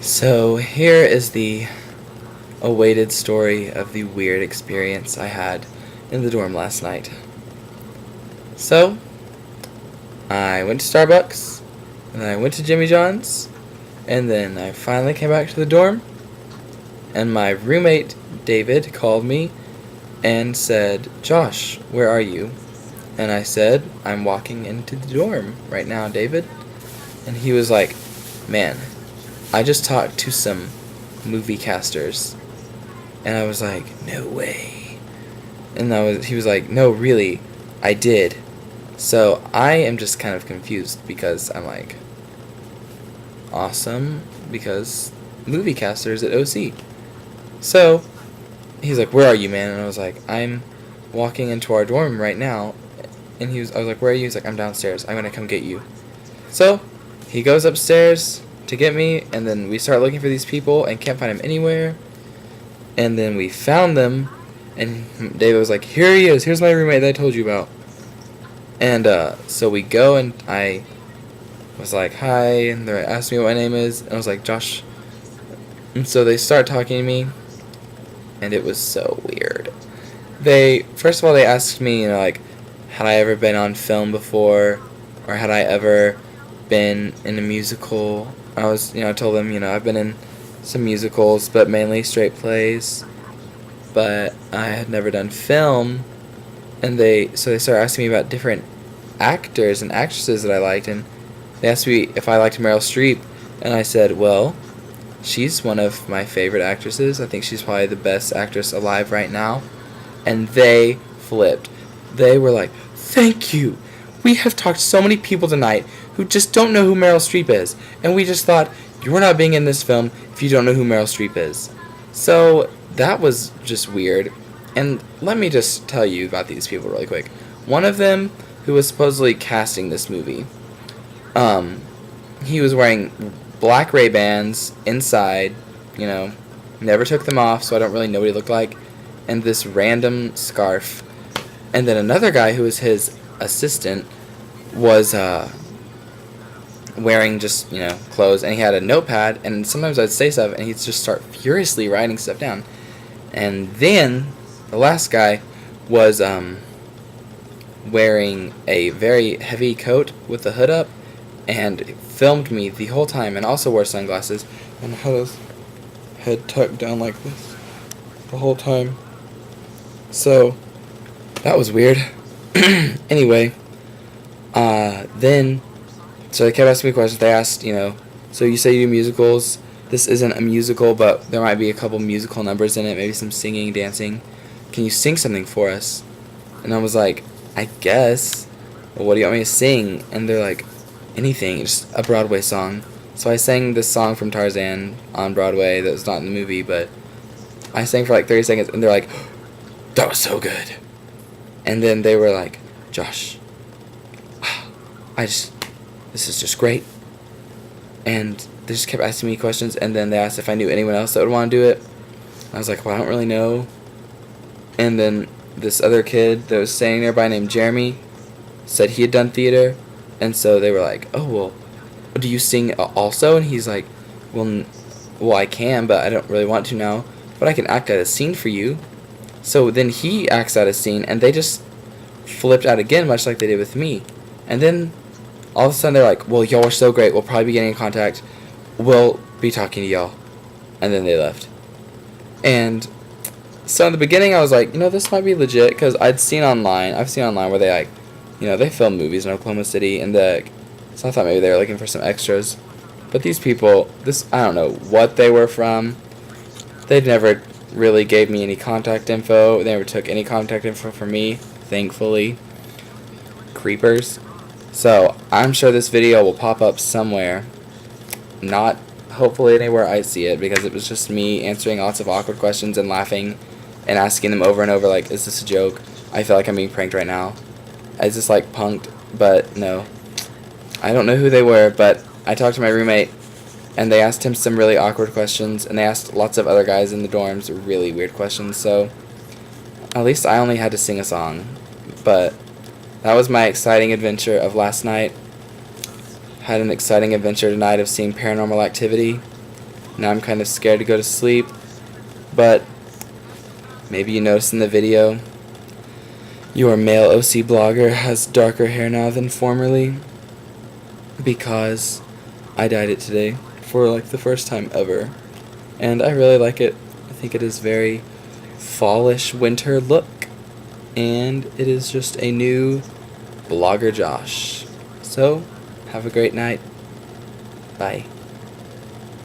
So here is the awaited story of the weird experience I had in the dorm last night. So, I went to Starbucks, and then I went to Jimmy John's, and then I finally came back to the dorm, and my roommate, David, called me and said, "Josh, where are you?" And I said, "I'm walking into the dorm right now, David." And he was like, "Man, I just talked to some movie casters." And I was like, "No way." And he was like, "No, really, I did." So I am just kind of confused because I'm like, awesome, because movie casters at OC. So he's like, "Where are you, man?" And I was like, "I'm walking into our dorm right now." And I was like, "Where are you?" He's like, "I'm downstairs. I'm gonna come get you." So he goes upstairs to get me, and then we start looking for these people and can't find them anywhere. And then we found them, and David was like, "Here he is. Here's my roommate that I told you about." And so we go, and I was like, "Hi," and they asked me what my name is, and I was like, "Josh." And so they start talking to me, and it was so weird. First of all, they asked me, like, had I ever been on film before, or had I ever been in a musical. I told them, I've been in some musicals, but mainly straight plays, but I had never done film. And they started asking me about different actors and actresses that I liked, and they asked me if I liked Meryl Streep, and I said, well, she's one of my favorite actresses. I think she's probably the best actress alive right now. And they flipped. They were like, "Thank you. We have talked to so many people tonight who just don't know who Meryl Streep is, and we just thought you're not being in this film if you don't know who Meryl Streep is." So that was just weird. And let me just tell you about these people really quick. One of them, who was supposedly casting this movie, he was wearing black Ray-Bans inside, never took them off, so I don't really know what he looked like, and this random scarf. And then another guy who was his assistant was wearing just, clothes, and he had a notepad, and sometimes I'd say stuff, and he'd just start furiously writing stuff down. And then the last guy was wearing a very heavy coat with the hood up, and filmed me the whole time, and also wore sunglasses, and had his head tucked down like this the whole time. So that was weird. Anyway, so they kept asking me questions. They asked, so you say you do musicals. This isn't a musical, but there might be a couple musical numbers in it, maybe some singing, dancing. Can you sing something for us? And I was like, I guess. Well, what do you want me to sing? And they're like, anything, just a Broadway song. So I sang this song from Tarzan on Broadway that was not in the movie, but I sang for like 30 seconds, and they're like, that was so good. And then they were like, "Josh, this is just great." And they just kept asking me questions, and then they asked if I knew anyone else that would want to do it. I was like, well, I don't really know. And then this other kid that was standing nearby named Jeremy said he had done theater, and so they were like, "Oh, well, do you sing also?" And he's like, well, I can, but I don't really want to now, but I can act out a scene for you." So then he acts out a scene, and they just flipped out again, much like they did with me. And then all of a sudden they're like, "Well, y'all are so great. We'll probably be getting in contact. We'll be talking to y'all." And then they left. And so in the beginning I was like, this might be legit, because I've seen online where they they film movies in Oklahoma City, and so I thought maybe they were looking for some extras. But these people, I don't know what they were from. They never really gave me any contact info. They never took any contact info from me, thankfully. Creepers. So I'm sure this video will pop up somewhere. Not hopefully anywhere I see it, because it was just me answering lots of awkward questions and laughing and asking them over and over, like, is this a joke? I feel like I'm being pranked right now. Is this like punked? But no. I don't know who they were, but I talked to my roommate, and they asked him some really awkward questions, and they asked lots of other guys in the dorms really weird questions, so at least I only had to sing a song. But that was my exciting adventure of last night. Had an exciting adventure tonight of seeing Paranormal Activity. Now I'm kind of scared to go to sleep, but maybe you noticed in the video, your male OC blogger has darker hair now than formerly, because I dyed it today for like the first time ever, and I really like it. I think it is very fallish winter look, and it is just a new blogger Josh. So, have a great night. Bye.